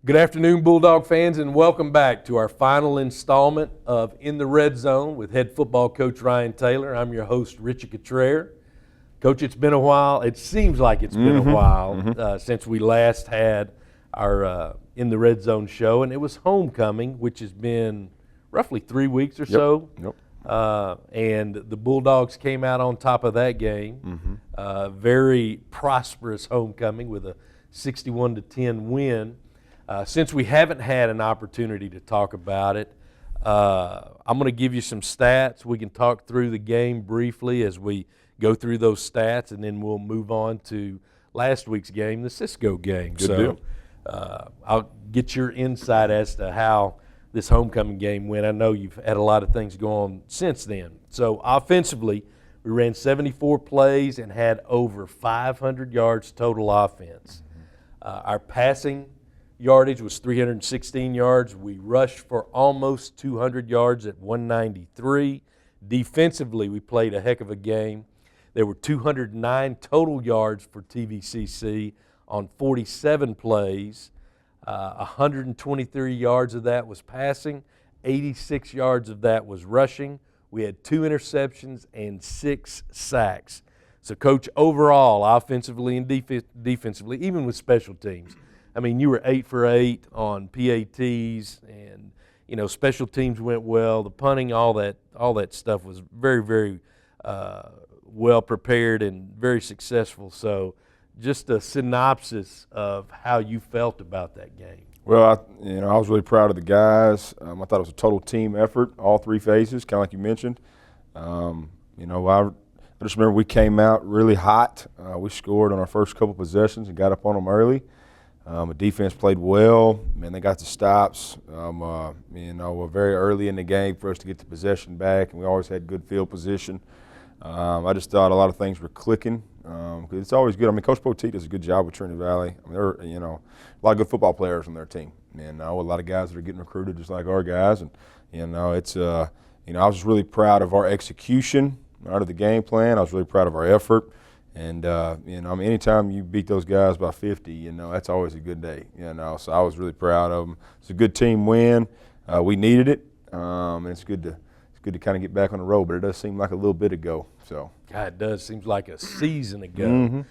Good afternoon, Bulldog fans, and welcome back to our final installment of In the Red Zone with head football coach Ryan Taylor. I'm your host, Richie Cottrell. Coach, it's been a while. It seems like it's been a while since we last had our In the Red Zone show, and it was homecoming, which has been roughly 3 weeks or so. And the Bulldogs came out on top of that game. Very prosperous homecoming with a 61-10 win. Since we haven't had an opportunity to talk about it, I'm going to give you some stats. We can talk through the game briefly as we go through those stats, and then we'll move on to last week's game, the Cisco game. Good deal. I'll get your insight as to how this homecoming game went. I know you've had a lot of things go on since then. So offensively, we ran 74 plays and had over 500 yards total offense. Our passing yardage was 316 yards. We rushed for almost 200 yards at 193. Defensively, we played a heck of a game. There were 209 total yards for TVCC on 47 plays. 123 yards of that was passing. 86 yards of that was rushing. We had 2 interceptions and 6 sacks. So, Coach, overall, offensively and defensively, even with special teams, I mean, you were 8 for 8 on PATs, and special teams went well. The punting, all that stuff was very, very well prepared and very successful. So, just a synopsis of how you felt about that game. Well, I was really proud of the guys. I thought it was a total team effort, all 3 phases, kind of like you mentioned. I just remember we came out really hot. We scored on our first couple possessions and got up on them early. The defense played well. Man, they got the stops. Very early in the game for us to get the possession back, and we always had good field position. I just thought a lot of things were clicking. Because it's always good. I mean, Coach Poteet does a good job with Trinity Valley. I mean, there are, a lot of good football players on their team. And a lot of guys that are getting recruited just like our guys. And, I was just really proud of our execution out of the game plan. I was really proud of our effort. And, anytime you beat those guys by 50, that's always a good day, So I was really proud of them. It's a good team win. We needed it. And it's good to kind of get back on the road, but it does seem like a little bit ago. So, God, it does. Seems like a season ago.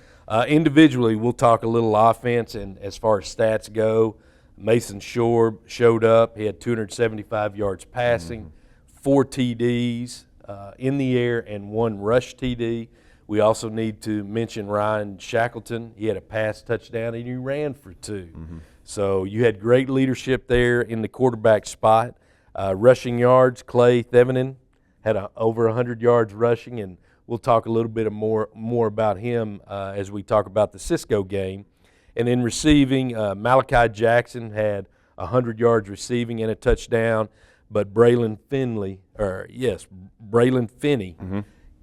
Individually, we'll talk a little offense, and as far as stats go, Mason Shore showed up. He had 275 yards passing, 4 TDs in the air, and 1 rush TD. We also need to mention Ryan Shackleton. He had a pass touchdown, and he ran for 2. So you had great leadership there in the quarterback spot. Rushing yards, Clay Thevenin had over 100 yards rushing, and we'll talk a little bit more about him as we talk about the Cisco game. And in receiving, Malachi Jackson had 100 yards receiving and a touchdown, but Braylon Finney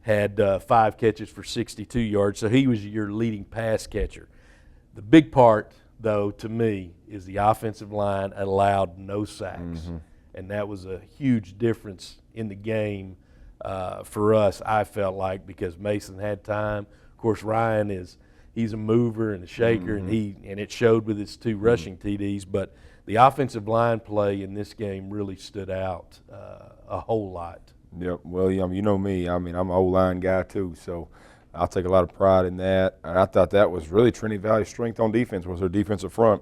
had 5 catches for 62 yards, so he was your leading pass catcher. The big part, though, to me, is the offensive line allowed no sacks. And that was a huge difference in the game for us, I felt like, because Mason had time. Of course, Ryan he's a mover and a shaker, and it showed with his 2 rushing TDs. But the offensive line play in this game really stood out a whole lot. Yep. Well, you know me. I mean, I'm an O-line guy too, so I'll take a lot of pride in that. And I thought that was really Trinity Valley's strength on defense was their defensive front.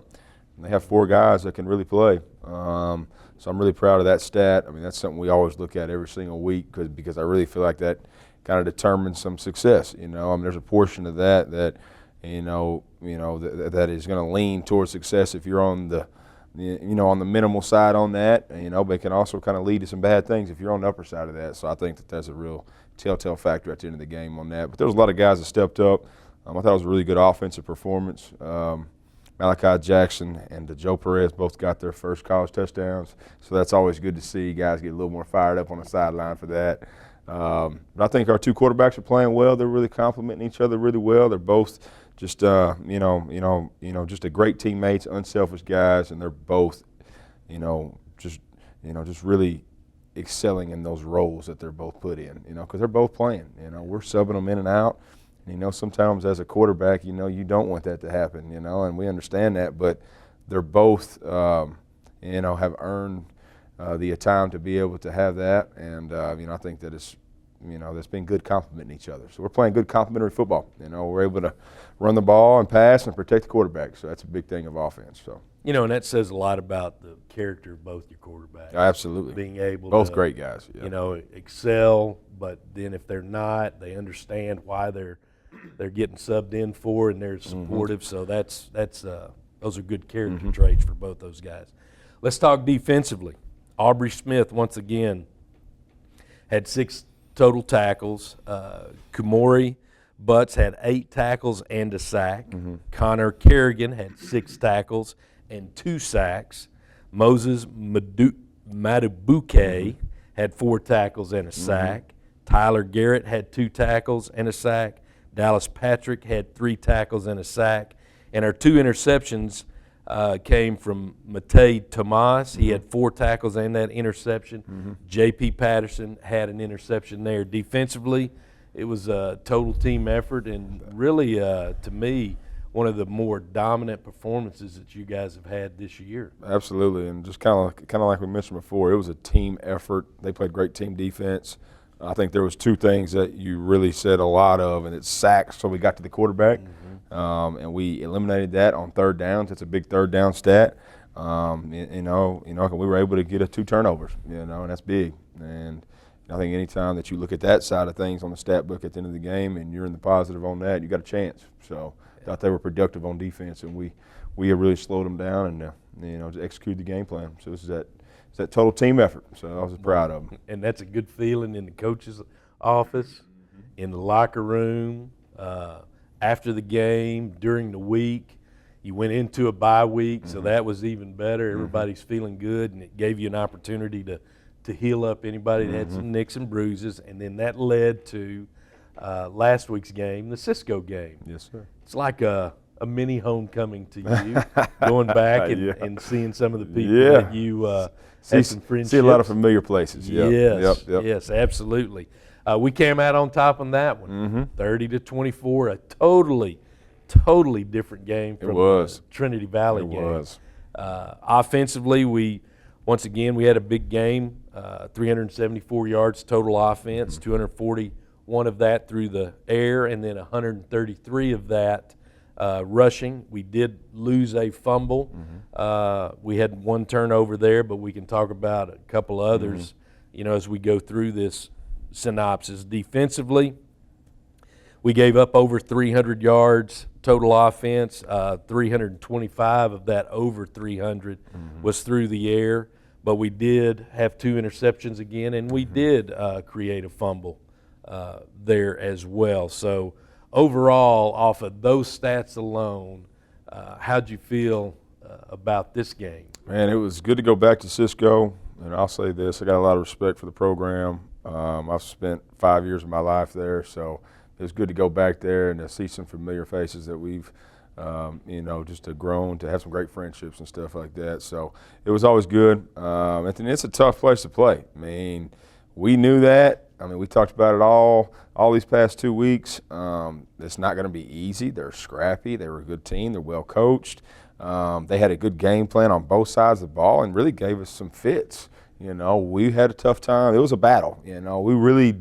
And they have 4 guys that can really play. So I'm really proud of that stat. I mean, that's something we always look at every single week because I really feel like that kind of determines some success. I mean, there's a portion of that that is going to lean towards success if you're on the on the minimal side on that, but it can also kind of lead to some bad things if you're on the upper side of that. So I think that's a real telltale factor at the end of the game on that. But there was a lot of guys that stepped up. I thought it was a really good offensive performance. Malachi Jackson and Joe Perez both got their first college touchdowns, so that's always good to see guys get a little more fired up on the sideline for that. But I think our 2 quarterbacks are playing well. They're really complimenting each other really well. They're both just just a great teammates, unselfish guys, and they're both, just really excelling in those roles that they're both put in. Because they're both playing. We're subbing them in and out. Sometimes as a quarterback, you don't want that to happen, and we understand that. But they're both, have earned the time to be able to have that, and I think that it's, that's been good complementing each other. So we're playing good complementary football. We're able to run the ball and pass and protect the quarterback. So that's a big thing of offense. So. And that says a lot about the character of both your quarterbacks. Absolutely. Being able both to, great guys. Yeah. Excel, but then if they're not, they understand why they're getting subbed in for, and they're supportive. So that's those are good character traits for both those guys. Let's talk defensively. Aubrey Smith once again had 6 total tackles. Kumori Butts had 8 tackles and a sack. Connor Kerrigan had 6 tackles and 2 sacks. Moses Matabuke had 4 tackles and a sack. Tyler Garrett had 2 tackles and a sack. Dallas Patrick had 3 tackles and a sack. And our 2 interceptions came from Matei Tomas. He had 4 tackles and that interception. J.P. Patterson had an interception there. Defensively, it was a total team effort, and really, to me, one of the more dominant performances that you guys have had this year. Absolutely, and just kind of like we mentioned before, it was a team effort. They played great team defense. I think there was 2 things that you really said a lot of, and it's sacks. So we got to the quarterback. And we eliminated that on 3rd downs. It's a big 3rd down stat. We were able to get 2 turnovers, and that's big. And I think anytime that you look at that side of things on the stat book at the end of the game and you're in the positive on that, you got a chance. So I thought they were productive on defense, and we have really slowed them down and executed the game plan. So it's that total team effort. So I was proud of them. And that's a good feeling in the coach's office, in the locker room. After the game, during the week, you went into a bye week, so that was even better. Everybody's feeling good, and it gave you an opportunity to heal up anybody that had some nicks and bruises. And then that led to last week's game, the Cisco game. Yes, sir. It's like a mini homecoming to you, going back and seeing some of the people that you had some friendships. See a lot of familiar places. Yep. Yes, absolutely. We came out on top on that one, 30-24, a totally different game from the Trinity Valley game. It was. Offensively, we had a big game, 374 yards total offense, 241 of that through the air, and then 133 of that rushing. We did lose a fumble. We had 1 turnover there, but we can talk about a couple others, as we go through this synopsis. Defensively, we gave up over 300 yards total offense. 325 of that over 300 was through the air, but we did have 2 interceptions again, and we did create a fumble there as well. So overall, off of those stats alone, how'd you feel about this game? Man, it was good to go back to Cisco, and I'll say this, I got a lot of respect for the program. I've spent 5 years of my life there, so it was good to go back there and to see some familiar faces that we've, just have grown, to have some great friendships and stuff like that. So it was always good. And it's a tough place to play. I mean, we knew that. I mean, we talked about it all these past 2 weeks. It's not going to be easy. They're scrappy. They were a good team. They're well coached. They had a good game plan on both sides of the ball and really gave us some fits. We had a tough time. It was a battle. We really,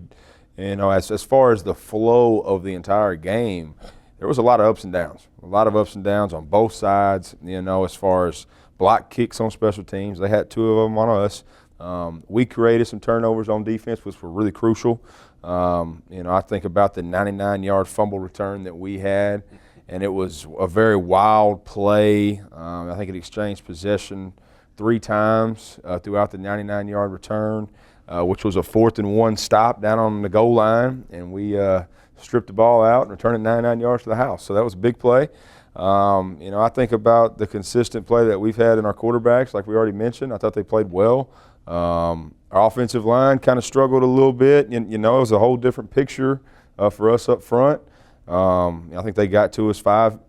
as far as the flow of the entire game, there was a lot of ups and downs. A lot of ups and downs on both sides, as far as block kicks on special teams. They had 2 of them on us. We created some turnovers on defense, which were really crucial. I think about the 99-yard fumble return that we had, and it was a very wild play. I think it exchanged possession 3 times throughout the 99-yard return, which was a 4th and 1 stop down on the goal line, and we stripped the ball out and returned it 99 yards to the house. So that was a big play. I think about the consistent play that we've had in our quarterbacks, like we already mentioned. I thought they played well. Our offensive line kind of struggled a little bit. It was a whole different picture for us up front. I think they got to us 5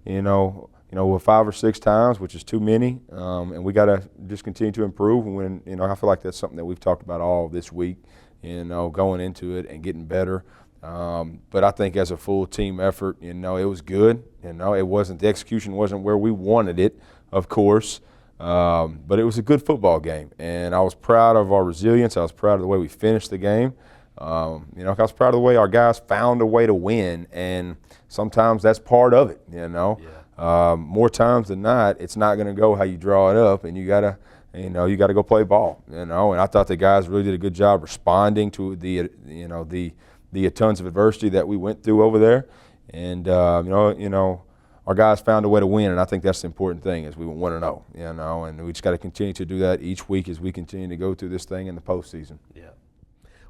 or 6 times, which is too many. And we got to just continue to improve. And I feel like that's something that we've talked about all this week, going into it and getting better. But I think as a full team effort, it was good. The execution wasn't where we wanted it, of course. But it was a good football game, and I was proud of our resilience. I was proud of the way we finished the game. I was proud of the way our guys found a way to win, and sometimes that's part of it. More times than not, it's not going to go how you draw it up, and you gotta go play ball. And I thought the guys really did a good job responding to the tons of adversity that we went through over there, and our guys found a way to win, and I think that's the important thing is we want to know, and we just got to continue to do that each week as we continue to go through this thing in the postseason. Yeah.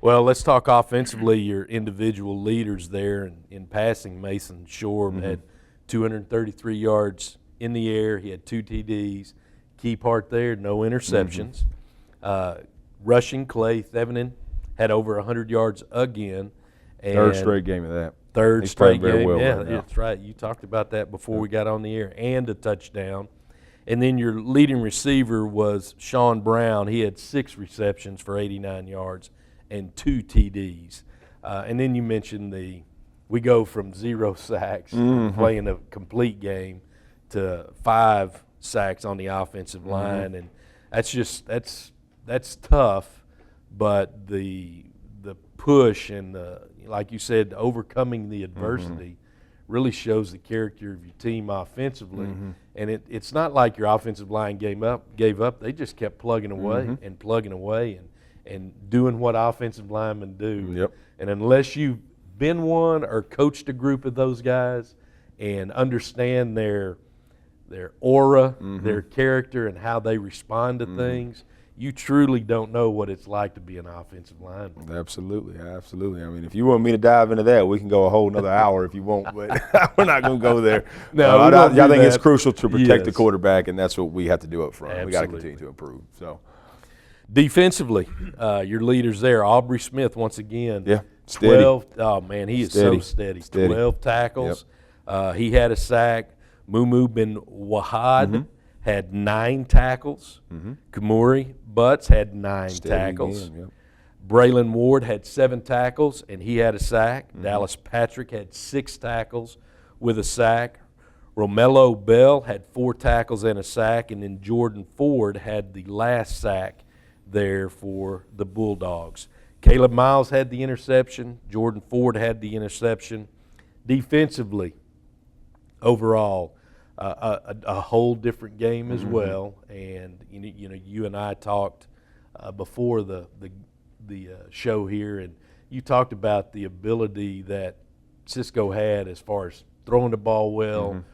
Well, let's talk offensively. Your individual leaders there in passing. Mason Shore had 233 yards in the air. He had 2 TDs. Key part there, no interceptions. Rushing, Clay Thevenin had over 100 yards again. And Third straight game of that. Third He's straight playing very game. well Yeah, right now. that's right. You talked about that before we got on the air, and a touchdown. And then your leading receiver was Sean Brown. He had 6 receptions for 89 yards and 2 TDs. And then you mentioned we go from 0 sacks playing a complete game to 5 sacks on the offensive line, and that's tough. But the push and like you said, overcoming the adversity really shows the character of your team offensively. And it's not like your offensive line gave up. They just kept plugging away and plugging away and doing what offensive linemen do. Yep. And unless you've been one or coached a group of those guys and understand their aura, their character, and how they respond to things, you truly don't know what it's like to be an offensive lineman. Absolutely. I mean, if you want me to dive into that, we can go a whole another hour if you want, but we're not going to go there. No, I think that. it's crucial to protect the Yes. quarterback, and that's what we have to do up front. We got to Absolutely. continue to improve. So, Defensively, your leaders there, Aubrey Smith once again. Yeah, steady. 12. Oh man, he is so steady. 12 tackles. He had a sack. Mumu bin Wahad had 9 tackles. Kamuri Butts had 9 steady tackles. again, yep. Braylon Ward had 7 tackles, and he had a sack. Dallas Patrick had 6 tackles with a sack. Romello Bell had 4 tackles and a sack, and then Jordan Ford had the last sack there for the Bulldogs. Caleb Miles had the interception. Jordan Ford had the interception. Defensively, overall, a whole different game as well. And you and I talked before the show here, and you talked about the ability that Cisco had as far as throwing the ball well,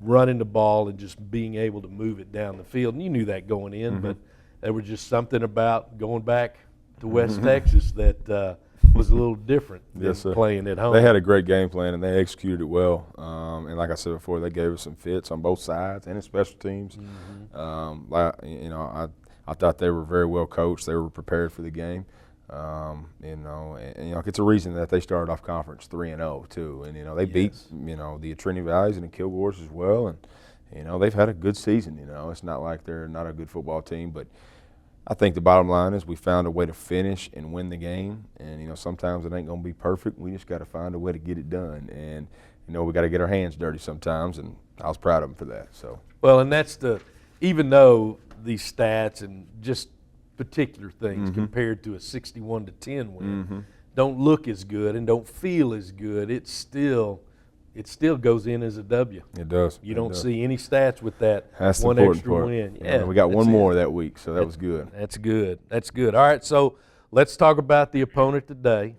running the ball, and just being able to move it down the field. And you knew that going in, but there was just something about going back to West Texas that was a little different than playing at home. They had a great game plan, and they executed it well. And like I said before, they gave us some fits on both sides and in special teams. I thought they were very well coached. They were prepared for the game. It's a reason that they started off conference 3-0 too. And they beat the Trinity Valleys and the Kilgores as well. And they've had a good season. It's not like they're not a good football team, but I think the bottom line is we found a way to finish and win the game. And sometimes it ain't gonna be perfect. We just got to find a way to get it done. And we got to get our hands dirty sometimes. And I was proud of them for that. So well, and that's even though these stats and just particular things compared to a 61-10 win don't look as good and don't feel as good, it still goes in as a W. it does. You don't see any stats with that That's the one important extra part. win. Yeah, we got one more that week, so that was good. That's good. That's good. All right, so let's talk about the opponent today.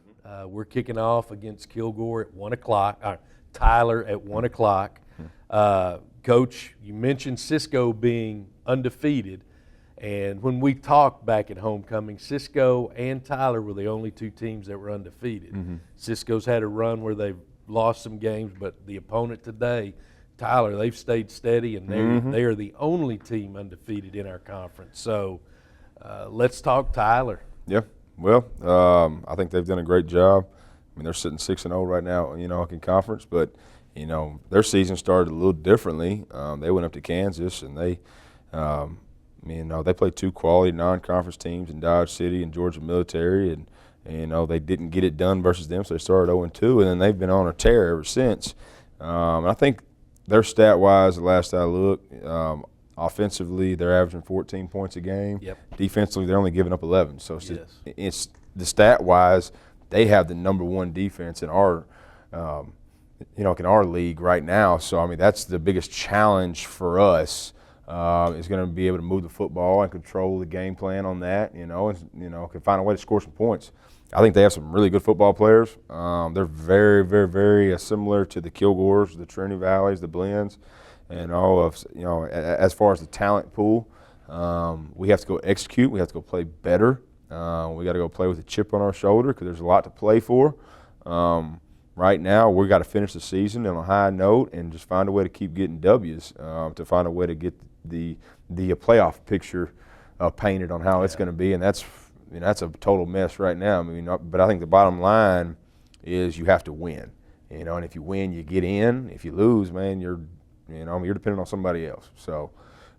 We're kicking off against Kilgore at 1 o'clock. Tyler at 1 o'clock. Coach, you mentioned Cisco being undefeated. And when we talked back at homecoming, Cisco and Tyler were the only 2 teams that were undefeated. Cisco's had a run where they've lost some games, but the opponent today, Tyler, they've stayed steady, and they are the only team undefeated in our conference. So let's talk Tyler. Yeah. Well, I think they've done a great job. I mean, they're sitting 6-0 right now, in conference, but their season started a little differently. They went up to Kansas, and they played 2 quality non-conference teams in Dodge City and Georgia Military, and they didn't get it done versus them, so they started 0-2, and then they've been on a tear ever since. I think their stat-wise, the last I looked, Offensively, they're averaging 14 points a game. Yep. Defensively, they're only giving up 11. So Yes. it's the stat-wise, they have the number one defense in our in our league right now. So, I mean, that's the biggest challenge for us is going to be able to move the football and control the game plan on that, and, can find a way to score some points. I think they have some really good football players. They're very, very, very similar to the Kilgores, the Trinity Valleys, the Blends, and all of, as far as the talent pool, we have to go execute. We have to go play better. We got to go play with a chip on our shoulder because there's a lot to play for. Right now, we got to finish the season on a high note and just find a way to keep getting W's to find a way to get the playoff picture painted on how it's going to be, and that's a total mess right now. I mean, but I think the bottom line is you have to win, and if you win, you get in. If you lose, man, you're dependent on somebody else. So,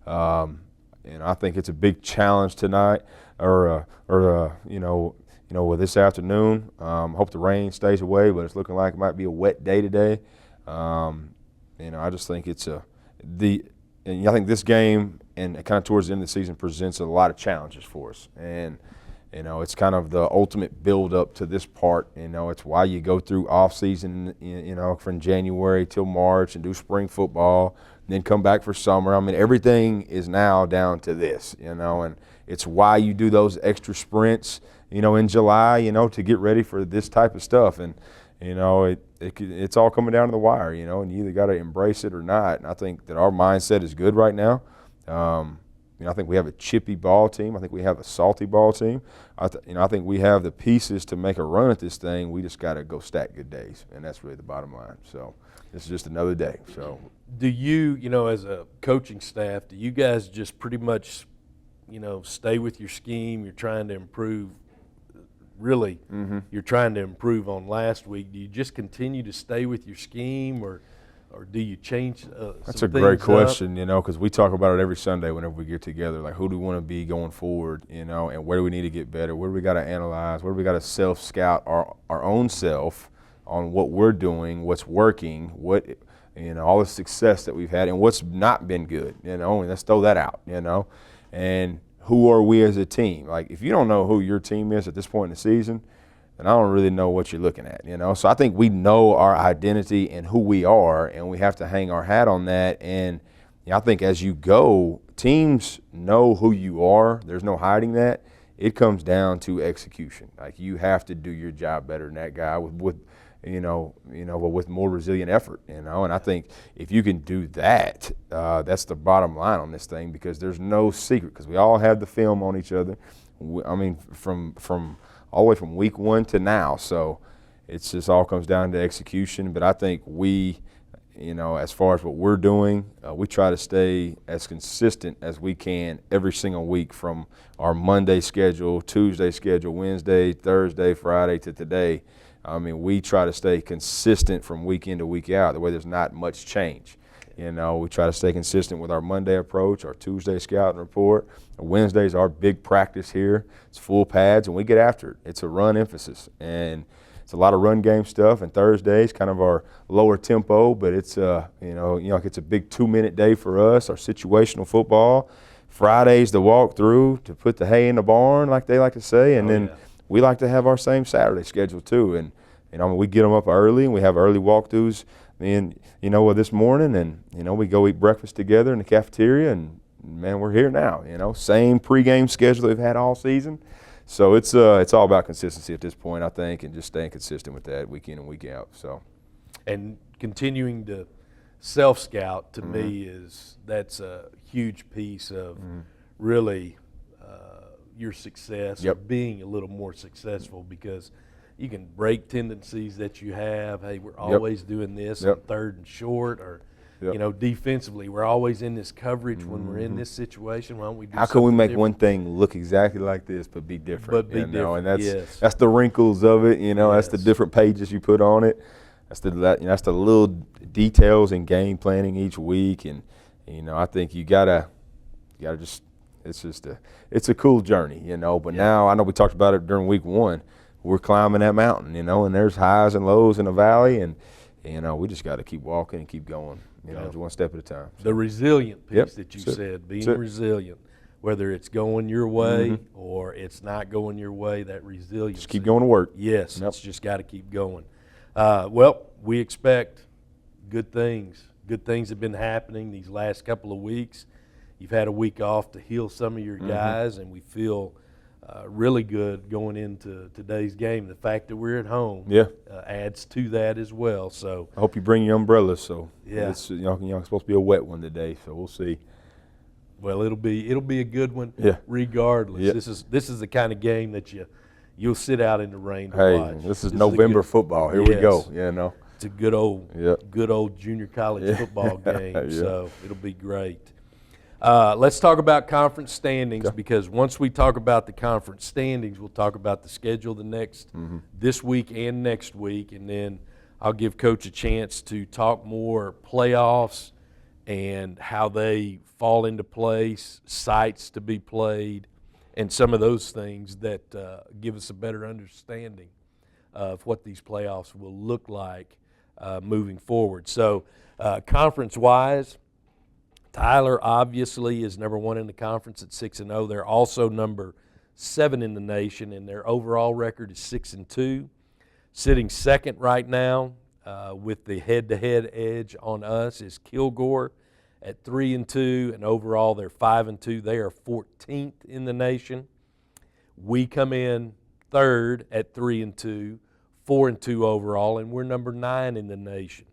I think it's a big challenge tonight, with this afternoon. Hope the rain stays away, but it's looking like it might be a wet day today. I just think I think this game and kind of towards the end of the season presents a lot of challenges for us. And, it's kind of the ultimate build-up to this part. It's why you go through off-season, from January till March and do spring football, and then come back for summer. I mean, everything is now down to this, and it's why you do those extra sprints, in July, to get ready for this type of stuff. And, it's all coming down to the wire, and you either got to embrace it or not. And I think that our mindset is good right now. I think we have a chippy ball team. I think we have a salty ball team. I think we have the pieces to make a run at this thing. We just got to go stack good days, and that's really the bottom line. So this is just another day. So, do you, as a coaching staff, do you guys just pretty much, stay with your scheme? You're trying to improve. Really, you're trying to improve on last week. Do you just continue to stay with your scheme, or do you change That's a great question, because we talk about it every Sunday whenever we get together. Like, who do we want to be going forward, and where do we need to get better? Where do we got to analyze? Where do we got to self-scout our own self on what we're doing, what's working, all the success that we've had, and what's not been good, and let's throw that out, and who are we as a team? Like, if you don't know who your team is at this point in the season, then I don't really know what you're looking at, So I think we know our identity and who we are, and we have to hang our hat on that. And I think as you go, teams know who you are. There's no hiding that. It comes down to execution. Like, you have to do your job better than that guy with more resilient effort, And I think if you can do that, that's the bottom line on this thing, because there's no secret, because we all have the film on each other. From all the way from week one to now. So it's just all comes down to execution. But I think we, as far as what we're doing, we try to stay as consistent as we can every single week, from our Monday schedule, Tuesday schedule, Wednesday, Thursday, Friday to today. I mean, we try to stay consistent from week in to week out, the way there's not much change. We try to stay consistent with our Monday approach, our Tuesday scouting report. Wednesday's our big practice here. It's full pads, and we get after it. It's a run emphasis, and it's a lot of run game stuff. And Thursday's kind of our lower tempo, but it's it's a big 2-minute day for us, our situational football. Friday's the walkthrough to put the hay in the barn, like they like to say, and then we like to have our same Saturday schedule too. And we get them up early, and we have early walkthroughs. This morning, and we go eat breakfast together in the cafeteria, and man, we're here now. Same pregame schedule we've had all season. So it's all about consistency at this point, I think, and just staying consistent with that week in and week out. So, and continuing to self-scout to me that's a huge piece of really your success, or being a little more successful, because you can break tendencies that you have. Hey, we're always doing this on third and short, or defensively, we're always in this coverage when we're in this situation. Why don't we do how can we make different? One thing look exactly like this but be different? But be different, and that's the wrinkles of it. That's the different pages you put on it. That's the little details in game planning each week. And I think you gotta just it's a cool journey. But now I know we talked about it during week one. We're climbing that mountain, and there's highs and lows in the valley, and we just got to keep walking and keep going, just one step at a time. The resilient piece Yep, that you that's it. said, being That's it. resilient, whether it's going your way or it's not going your way, that resilience. Just keep going to work. Yes, Yep. it's just got to keep going. Well, we expect good things. Good things have been happening these last couple of weeks. You've had a week off to heal some of your guys, and we feel really good going into today's game. The fact that we're at home adds to that as well. So I hope you bring your umbrellas. So Yeah. it's supposed to be a wet one today, so we'll see. well, it'll be a good one. Yeah. Regardless, Yeah. this is the kind of game that you'll sit out in the rain to Hey, watch. this is a November good- football. Here we go. Yes. It's a good old Yep. good old junior college Yeah. football game. Yeah. So it'll be great. Let's talk about conference standings, because once we talk about the conference standings, we'll talk about the schedule this week and next week, and then I'll give Coach a chance to talk more playoffs and how they fall into place, sites to be played, and some of those things that give us a better understanding of what these playoffs will look like moving forward. So conference-wise, Tyler obviously is number 1 in the conference at 6-0. They're also number 7 in the nation, and their overall record is 6-2. Sitting second right now with the head-to-head edge on us is Kilgore at 3-2, and overall they're 5-2. They are 14th in the nation. We come in third at 3-2, 4-2 overall, and we're number 9 in the nation.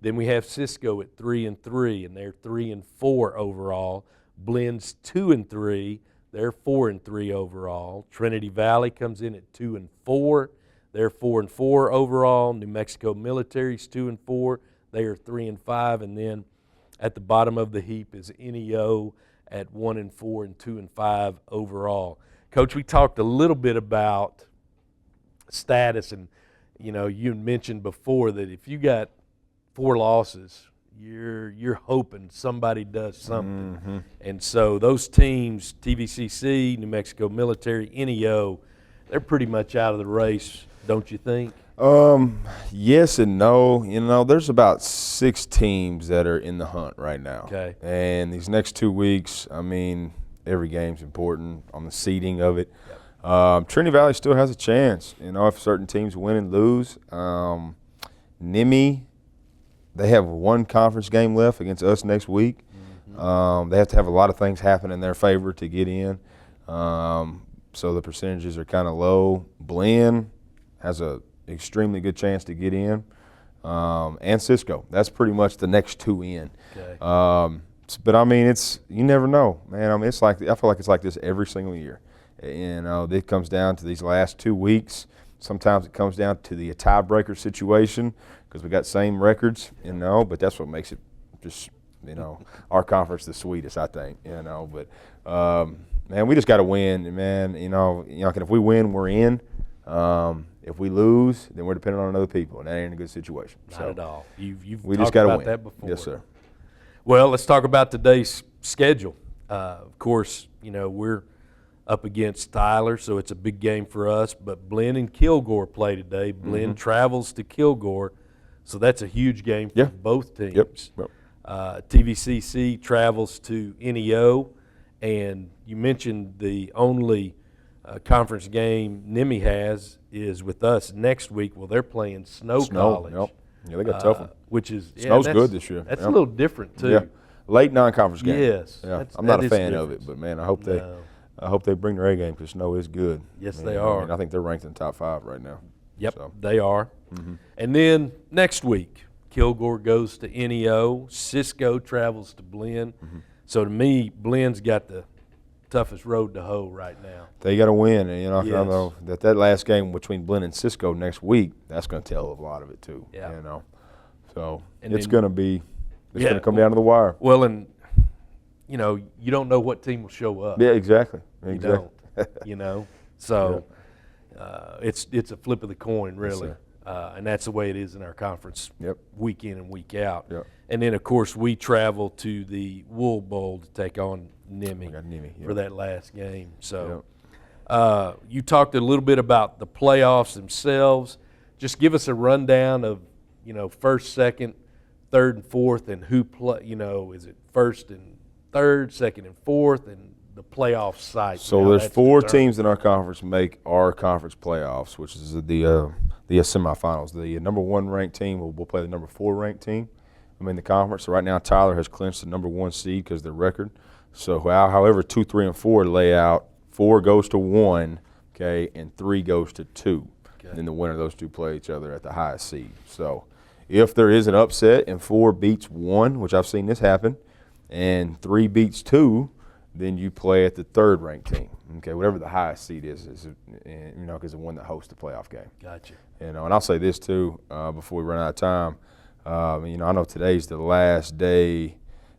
Then we have Cisco at 3-3, and they're 3-4 overall. Blend's 2-3, they're 4-3 overall. Trinity Valley comes in at 2-4, they're 4-4 overall. New Mexico Military's 2-4, they are 3-5, and then at the bottom of the heap is NEO at 1-4 and 2-5 overall. Coach, we talked a little bit about status, and you mentioned before that if you got 4 losses, you're hoping somebody does something. And so those teams, TVCC, New Mexico Military, NEO, they're pretty much out of the race, don't you think? Yes and no. There's about 6 teams that are in the hunt right now. Okay. And these next 2 weeks, every game's important on the seeding of it. Trinity Valley still has a chance, if certain teams win and lose. Nimi, they have 1 conference game left against us next week. They have to have a lot of things happen in their favor to get in. So the percentages are kind of low. Blinn has a extremely good chance to get in. And Cisco. That's pretty much the next 2 in. Okay. But it's you never know, man. It's like I feel like it's like this every single year. It comes down to these last 2 weeks. Sometimes it comes down to the tiebreaker situation because we got same records, but that's what makes it just, our conference the sweetest, I think, But man, we just got to win, man. If we win, we're in. If we lose, then we're dependent on other people, and that ain't a good situation. Not at all. You've we talked just got to about win. that before. Yes, sir. Well, let's talk about today's schedule. Of course, we're up against Tyler, so it's a big game for us. But Blinn and Kilgore play today. Blinn travels to Kilgore, so that's a huge game for both teams. Yep. TVCC travels to NEO, and you mentioned the only conference game Nimi has is with us next week. Well, they're playing Snow College. Yep. Yeah, they got a tough one. Which is Snow's that's- good this year. That's Yep. a little different too. Yeah. Late non-conference game. Yes. Yeah. I'm not that a is fan of different. it, but man, I hope they No. I hope they bring their A game because Snow is good. Yes, Man, they are. I think they're ranked in the top 5 right now. Yep, So. they are. And then next week, Kilgore goes to NEO. Cisco travels to Blinn. So to me, Blinn's got the toughest road to hoe right now. They got to win, and I Yes. know that last game between Blinn and Cisco next week, that's going to tell a lot of it too. Yeah. So And it's then- going to be, it's Yeah, going to come down to the wire. Well, and you don't know what team will show up. Yeah, exactly. You Exactly. don't. So it's a flip of the coin, really. sir. And that's the way it is in our conference Yep. week in and week out. Yep. And then, of course, we travel to the Wool Bowl to take on Nimi, We got Nimi, for yep. that last game. So you talked a little bit about the playoffs themselves. Just give us a rundown of first, second, third, and fourth, and who play? Is it first and third, second and fourth, and the playoff site? So there's 4 teams in our conference make our conference playoffs, which is the semifinals. The number 1 ranked team will play the number 4 ranked team. In the conference. So right now Tyler has clinched the number 1 seed because of their record. So however 2, 3, and 4 lay out, 4 goes to 1, okay, and 3 goes to 2. Okay. And then the winner of those 2 play each other at the highest seed. So if there is an upset and 4 beats 1, which I've seen this happen, and 3 beats 2, then you play at the 3rd ranked team. Okay, whatever the highest seed is because the one that hosts the playoff game. Gotcha. And I'll say this too before we run out of time. I know today's the last day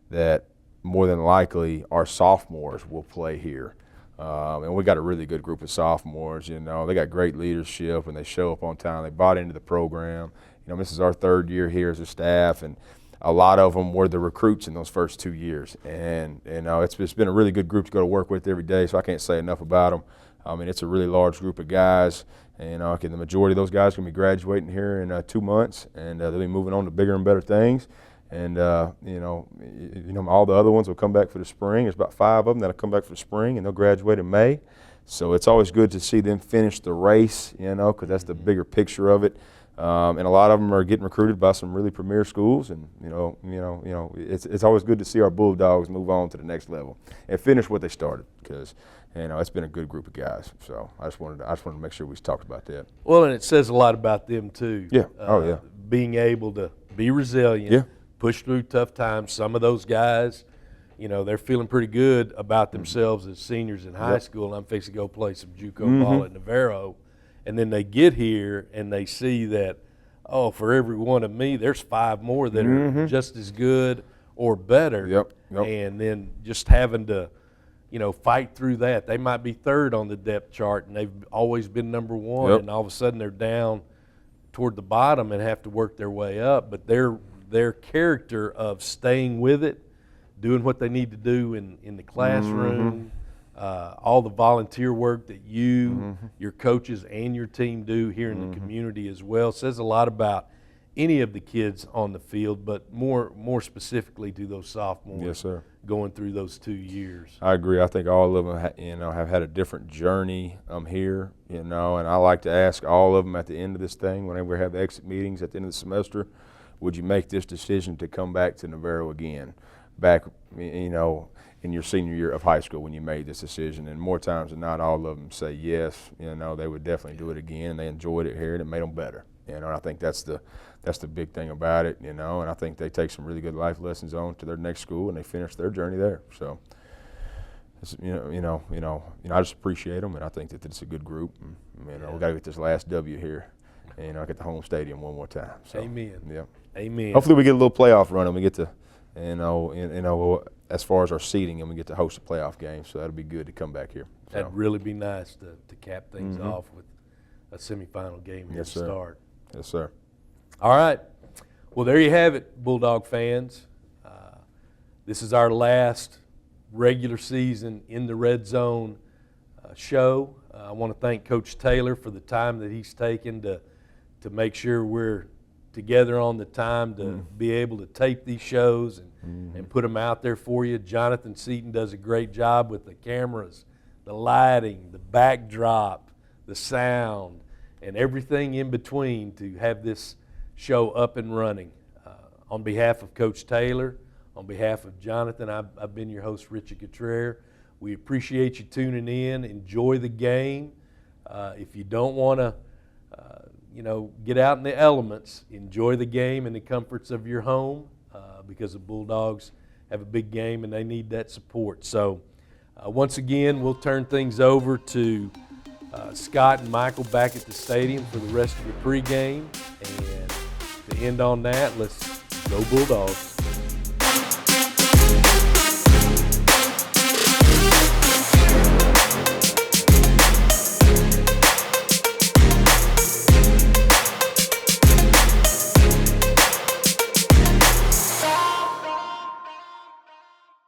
that more than likely our sophomores will play here. And we got a really good group of sophomores. They got great leadership, and they show up on time. They bought into the program. This is our 3rd year here as a staff, and a lot of them were the recruits in those first 2 years. And it's been a really good group to go to work with every day, so I can't say enough about them. It's a really large group of guys. And the majority of those guys are going to be graduating here in 2 months, and they'll be moving on to bigger and better things. And all the other ones will come back for the spring. There's about 5 of them that'll come back for the spring, and they'll graduate in May. So it's always good to see them finish the race, because that's the bigger picture of it. And a lot of them are getting recruited by some really premier schools, and it's always good to see our Bulldogs move on to the next level and finish what they started, because it's been a good group of guys. So I just wanted to make sure we talked about that. Well, and it says a lot about them too. Yeah. Being able to be resilient, yeah, push through tough times. Some of those guys, they're feeling pretty good about themselves as seniors in high school. And I'm fixing to go play some JUCO ball at Navarro. And then they get here and they see that, for every one of me, there's 5 more that are just as good or better. Yep. And then just having to, fight through that. They might be 3rd on the depth chart, and they've always been number 1, and all of a sudden they're down toward the bottom and have to work their way up. But their character of staying with it, doing what they need to do in the classroom, all the volunteer work that you, your coaches, and your team do here in the community as well, says a lot about any of the kids on the field, but more specifically to those sophomores. Yes, sir. Going through those 2 years. I agree. I think all of them, have had a different journey here, and I like to ask all of them at the end of this thing, whenever we have the exit meetings at the end of the semester, would you make this decision to come back to Navarro again, back, in your senior year of high school when you made this decision? And more times than not, all of them say yes. They would definitely do it again, and they enjoyed it here, and it made them better. And I think that's the big thing about it, and I think they take some really good life lessons on to their next school, and they finish their journey there. So, I just appreciate them, and I think that it's a good group. And, we got to get this last W here, and get the home stadium one more time. So, amen. Yeah. Amen. Hopefully we get a little playoff run, and we get to, as far as our seeding, and we get to host a playoff game. So that'll be good to come back here. So. That'd really be nice to cap things off with a semifinal game here to start. Yes, sir. All right. Well, there you have it, Bulldog fans. This is our last regular season in the Red Zone show. I want to thank Coach Taylor for the time that he's taken to make sure we're together on the time to be able to tape these shows and put them out there for you. Jonathan Seaton does a great job with the cameras, the lighting, the backdrop, the sound, and everything in between to have this show up and running. On behalf of Coach Taylor, on behalf of Jonathan, I've been your host, Richie Cottrell. We appreciate you tuning in. Enjoy the game. If you don't want to, get out in the elements, enjoy the game in the comforts of your home because the Bulldogs have a big game and they need that support. So once again, we'll turn things over to Scott and Michael back at the stadium for the rest of the pregame. And to end on that, let's go Bulldogs.